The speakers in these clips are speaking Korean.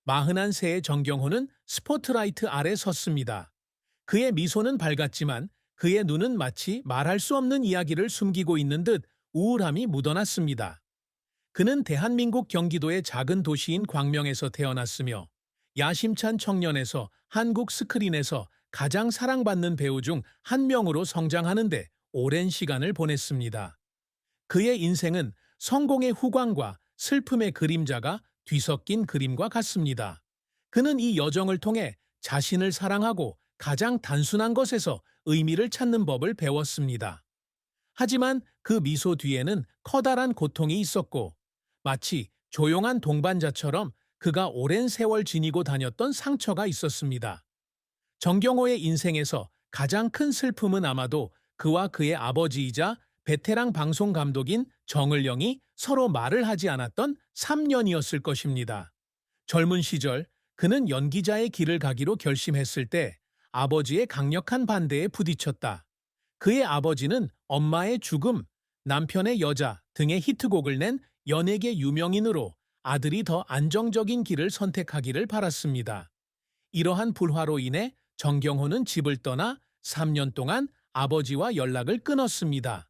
41세의 정경호는 스포트라이트 아래 섰습니다. 그의 미소는 밝았지만 그의 눈은 마치 말할 수 없는 이야기를 숨기고 있는 듯 우울함이 묻어났습니다. 그는 대한민국 경기도의 작은 도시인 광명에서 태어났으며 야심찬 청년에서 한국 스크린에서 가장 사랑받는 배우 중 한 명으로 성장하는데 오랜 시간을 보냈습니다. 그의 인생은 성공의 후광과 슬픔의 그림자가 뒤섞인 그림과 같습니다. 그는 이 여정을 통해 자신을 사랑하고 가장 단순한 것에서 의미를 찾는 법을 배웠습니다. 하지만 그 미소 뒤에는 커다란 고통이 있었고, 마치 조용한 동반자처럼 그가 오랜 세월 지니고 다녔던 상처가 있었습니다. 정경호의 인생에서 가장 큰 슬픔은 아마도 그와 그의 아버지이자 베테랑 방송 감독인 정을영이 서로 말을 하지 않았던 3년이었을 것입니다. 젊은 시절 그는 연기자의 길을 가기로 결심했을 때 아버지의 강력한 반대에 부딪혔다. 그의 아버지는 엄마의 죽음, 남편의 여자 등의 히트곡을 낸 연예계 유명인으로 아들이 더 안정적인 길을 선택하기를 바랐습니다. 이러한 불화로 인해 정경호는 집을 떠나 3년 동안 아버지와 연락을 끊었습니다.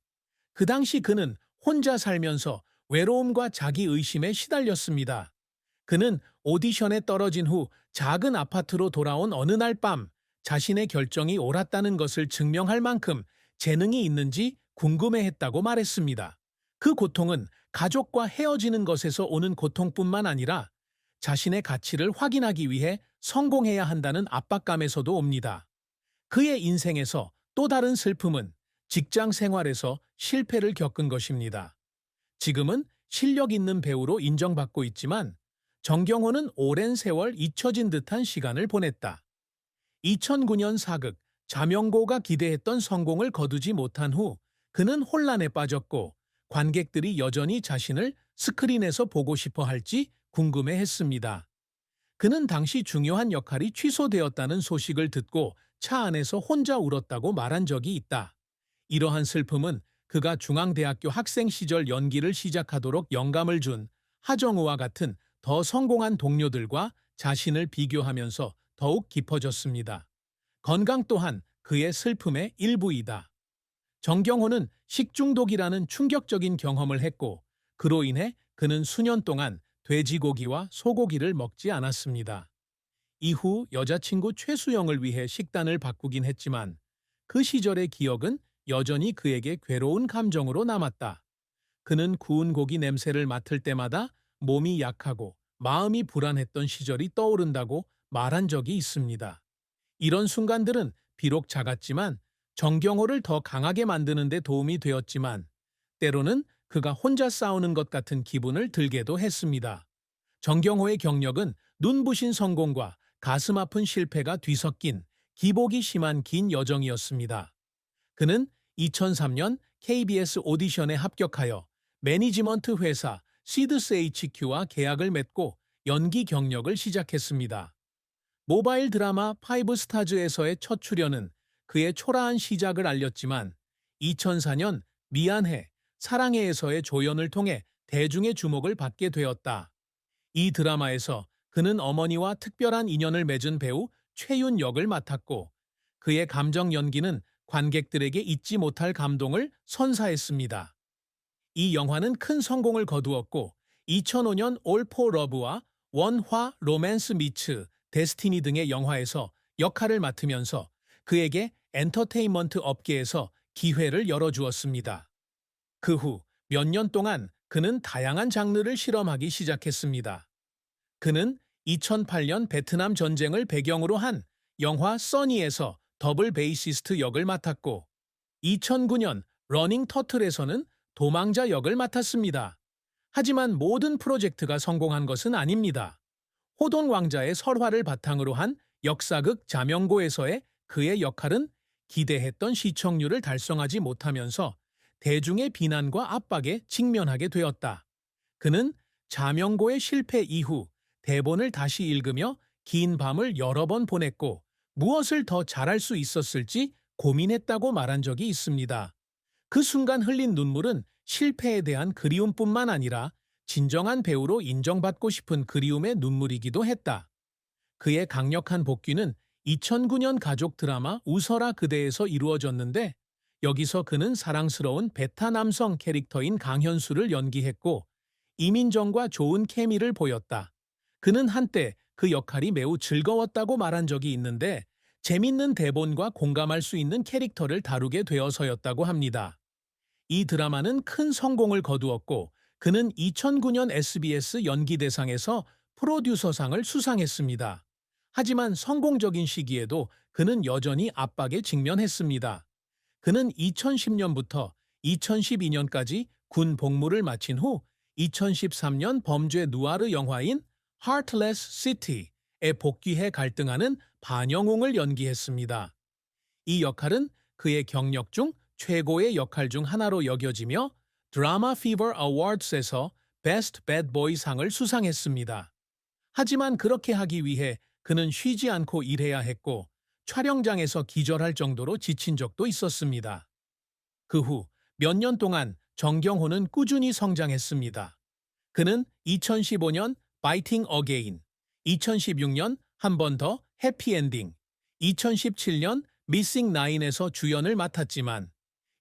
그 당시 그는 혼자 살면서 외로움과 자기의심에 시달렸습니다. 그는 오디션에 떨어진 후 작은 아파트로 돌아온 어느 날 밤 자신의 결정이 옳았다는 것을 증명할 만큼 재능이 있는지 궁금해했다고 말했습니다. 그 고통은 가족과 헤어지는 것에서 오는 고통뿐만 아니라 자신의 가치를 확인하기 위해 성공해야 한다는 압박감에서도 옵니다. 그의 인생에서 또 다른 슬픔은 직장 생활에서 실패를 겪은 것입니다. 지금은 실력 있는 배우로 인정받고 있지만 정경호는 오랜 세월 잊혀진 듯한 시간을 보냈다. 2009년 사극 자명고가 기대했던 성공을 거두지 못한 후 그는 혼란에 빠졌고 관객들이 여전히 자신을 스크린에서 보고 싶어 할지 궁금해했습니다. 그는 당시 중요한 역할이 취소되었다는 소식을 듣고 차 안에서 혼자 울었다고 말한 적이 있다. 이러한 슬픔은 그가 중앙대학교 학생 시절 연기를 시작하도록 영감을 준 하정우와 같은 더 성공한 동료들과 자신을 비교하면서 더욱 깊어졌습니다. 건강 또한 그의 슬픔의 일부이다. 정경호는 식중독이라는 충격적인 경험을 했고 그로 인해 그는 수년 동안 돼지고기와 소고기를 먹지 않았습니다. 이후 여자친구 최수영을 위해 식단을 바꾸긴 했지만 그 시절의 기억은 여전히 그에게 괴로운 감정으로 남았다. 그는 구운 고기 냄새를 맡을 때마다 몸이 약하고 마음이 불안했던 시절이 떠오른다고 말한 적이 있습니다. 이런 순간들은 비록 작았지만 정경호를 더 강하게 만드는 데 도움이 되었지만 때로는 그가 혼자 싸우는 것 같은 기분을 들게도 했습니다. 정경호의 경력은 눈부신 성공과 가슴 아픈 실패가 뒤섞인 기복이 심한 긴 여정이었습니다. 그는 2003년 KBS 오디션에 합격하여 매니지먼트 회사 시드스 HQ와 계약을 맺고 연기 경력을 시작했습니다. 모바일 드라마 파이브 스타즈에서의 첫 출연은 그의 초라한 시작을 알렸지만 2004년 미안해, 사랑해에서의 조연을 통해 대중의 주목을 받게 되었다. 이 드라마에서 그는 어머니와 특별한 인연을 맺은 배우 최윤 역을 맡았고 그의 감정 연기는 관객들에게 잊지 못할 감동을 선사했습니다. 이 영화는 큰 성공을 거두었고 2005년 올 포 러브와 원화 로맨스 미츠 데스티니 등의 영화에서 역할을 맡으면서 그에게 엔터테인먼트 업계에서 기회를 열어주었습니다. 그 후 몇 년 동안 그는 다양한 장르를 실험하기 시작했습니다. 그는 2008년 베트남 전쟁을 배경으로 한 영화 써니에서 더블 베이시스트 역을 맡았고 2009년 러닝 터틀에서는 도망자 역을 맡았습니다. 하지만 모든 프로젝트가 성공한 것은 아닙니다. 호돈 왕자의 설화를 바탕으로 한 역사극 자명고에서의 그의 역할은 기대했던 시청률을 달성하지 못하면서 대중의 비난과 압박에 직면하게 되었다. 그는 자명고의 실패 이후 대본을 다시 읽으며 긴 밤을 여러 번 보냈고 무엇을 더 잘할 수 있었을지 고민했다고 말한 적이 있습니다. 그 순간 흘린 눈물은 실패에 대한 그리움뿐만 아니라 진정한 배우로 인정받고 싶은 그리움의 눈물이기도 했다. 그의 강력한 복귀는 2009년 가족 드라마 웃어라 그대에서 이루어졌는데 여기서 그는 사랑스러운 베타 남성 캐릭터인 강현수를 연기했고 이민정과 좋은 케미를 보였다. 그는 한때 그 역할이 매우 즐거웠다고 말한 적이 있는데 재밌는 대본과 공감할 수 있는 캐릭터를 다루게 되어서였다고 합니다. 이 드라마는 큰 성공을 거두었고 그는 2009년 SBS 연기대상에서 프로듀서상을 수상했습니다. 하지만 성공적인 시기에도 그는 여전히 압박에 직면했습니다. 그는 2010년부터 2012년까지 군 복무를 마친 후 2013년 범죄 누아르 영화인 Heartless City에 복귀해 갈등하는 반영웅을 연기했습니다. 이 역할은 그의 경력 중 최고의 역할 중 하나로 여겨지며 드라마 피버 어워드스에서 Best Bad Boy 상을 수상했습니다. 하지만 그렇게 하기 위해 그는 쉬지 않고 일해야 했고 촬영장에서 기절할 정도로 지친 적도 있었습니다. 그 후 몇 년 동안 정경호는 꾸준히 성장했습니다. 그는 2015년 Fighting Again, 2016년 한 번 더 해피엔딩, 2017년 Missing 9에서 주연을 맡았지만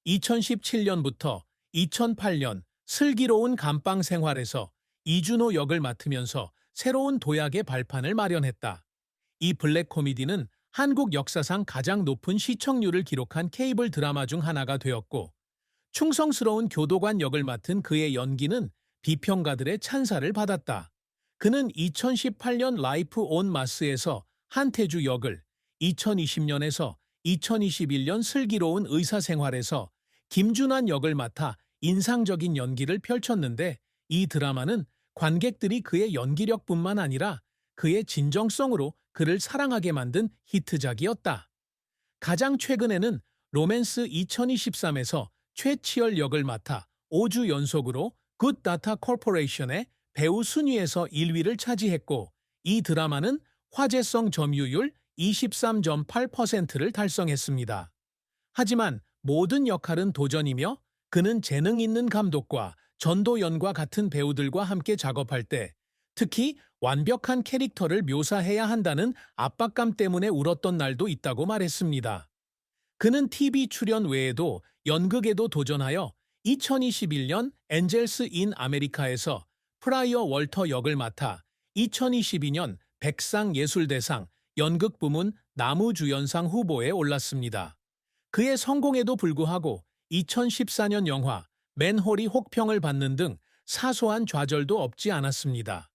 2017년부터 2008년 슬기로운 감방 생활에서 이준호 역을 맡으면서 새로운 도약의 발판을 마련했다. 이 블랙 코미디는 한국 역사상 가장 높은 시청률을 기록한 케이블 드라마 중 하나가 되었고 충성스러운 교도관 역을 맡은 그의 연기는 비평가들의 찬사를 받았다. 그는 2018년 라이프 온 마스에서 한태주 역을, 2020년에서 2021년 슬기로운 의사생활에서 김준환 역을 맡아 인상적인 연기를 펼쳤는데 이 드라마는 관객들이 그의 연기력뿐만 아니라 그의 진정성으로 그를 사랑하게 만든 히트작이었다. 가장 최근에는 로맨스 2023에서 최치열 역을 맡아 5주 연속으로 굿 다타 코퍼레이션의 배우 순위에서 1위를 차지했고 이 드라마는 화제성 점유율 23.8%를 달성했습니다. 하지만 모든 역할은 도전이며 그는 재능 있는 감독과 전도연과 같은 배우들과 함께 작업할 때 특히 완벽한 캐릭터를 묘사해야 한다는 압박감 때문에 울었던 날도 있다고 말했습니다. 그는 TV 출연 외에도 연극에도 도전하여 2021년 엔젤스 인 아메리카에서 프라이어 월터 역을 맡아 2022년 백상 예술대상 연극 부문 나무주연상 후보에 올랐습니다. 그의 성공에도 불구하고 2014년 영화 맨홀이 혹평을 받는 등 사소한 좌절도 없지 않았습니다.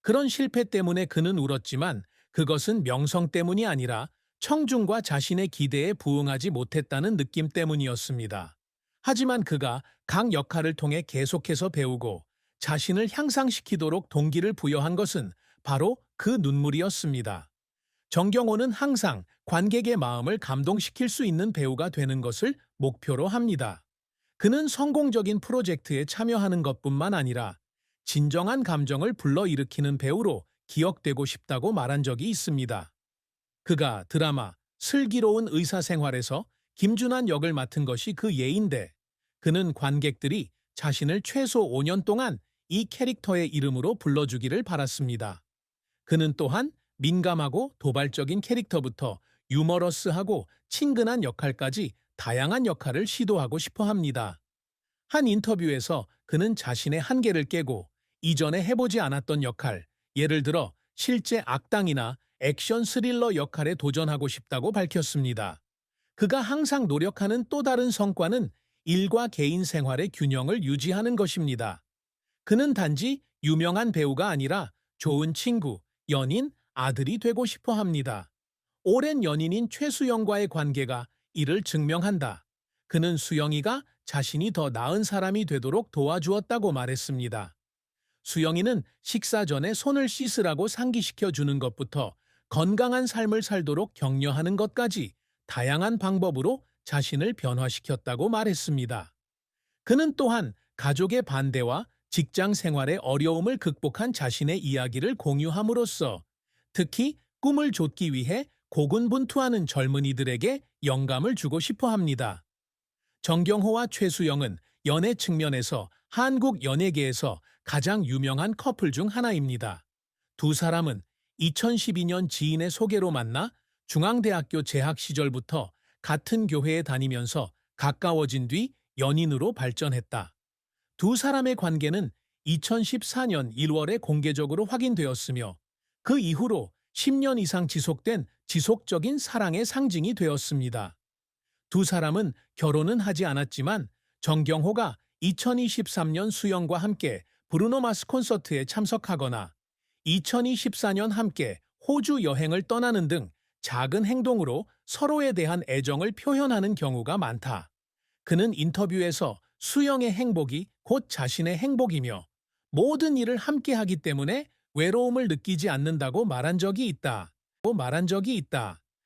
그런 실패 때문에 그는 울었지만 그것은 명성 때문이 아니라 청중과 자신의 기대에 부응하지 못했다는 느낌 때문이었습니다. 하지만 그가 각 역할을 통해 계속해서 배우고 자신을 향상시키도록 동기를 부여한 것은 바로 그 눈물이었습니다. 정경호는 항상 관객의 마음을 감동시킬 수 있는 배우가 되는 것을 목표로 합니다. 그는 성공적인 프로젝트에 참여하는 것뿐만 아니라 진정한 감정을 불러일으키는 배우로 기억되고 싶다고 말한 적이 있습니다. 그가 드라마 슬기로운 의사생활에서 김준환 역을 맡은 것이 그 예인데 그는 관객들이 자신을 최소 5년 동안 이 캐릭터의 이름으로 불러주기를 바랐습니다. 그는 또한 민감하고 도발적인 캐릭터부터 유머러스하고 친근한 역할까지 다양한 역할을 시도하고 싶어 합니다. 한 인터뷰에서 그는 자신의 한계를 깨고 이전에 해보지 않았던 역할, 예를 들어 실제 악당이나 액션 스릴러 역할에 도전하고 싶다고 밝혔습니다. 그가 항상 노력하는 또 다른 성과는 일과 개인 생활의 균형을 유지하는 것입니다. 그는 단지 유명한 배우가 아니라 좋은 친구, 연인, 아들이 되고 싶어 합니다. 오랜 연인인 최수영과의 관계가 이를 증명한다. 그는 수영이가 자신이 더 나은 사람이 되도록 도와주었다고 말했습니다. 수영이는 식사 전에 손을 씻으라고 상기시켜 주는 것부터 건강한 삶을 살도록 격려하는 것까지 다양한 방법으로 자신을 변화시켰다고 말했습니다. 그는 또한 가족의 반대와 직장 생활의 어려움을 극복한 자신의 이야기를 공유함으로써 특히 꿈을 좇기 위해 고군분투하는 젊은이들에게 영감을 주고 싶어 합니다. 정경호와 최수영은 연애 측면에서 한국 연예계에서 가장 유명한 커플 중 하나입니다. 두 사람은 2012년 지인의 소개로 만나 중앙대학교 재학 시절부터 같은 교회에 다니면서 가까워진 뒤 연인으로 발전했다. 두 사람의 관계는 2014년 1월에 공개적으로 확인되었으며 그 이후로 10년 이상 지속된 지속적인 사랑의 상징이 되었습니다. 두 사람은 결혼은 하지 않았지만 정경호가 2023년 수영과 함께 브루노 마스 콘서트에 참석하거나 2024년 함께 호주 여행을 떠나는 등 작은 행동으로 서로에 대한 애정을 표현하는 경우가 많다. 그는 인터뷰에서 수영의 행복이 곧 자신의 행복이며 모든 일을 함께 하기 때문에 외로움을 느끼지 않는다고 말한 적이 있다.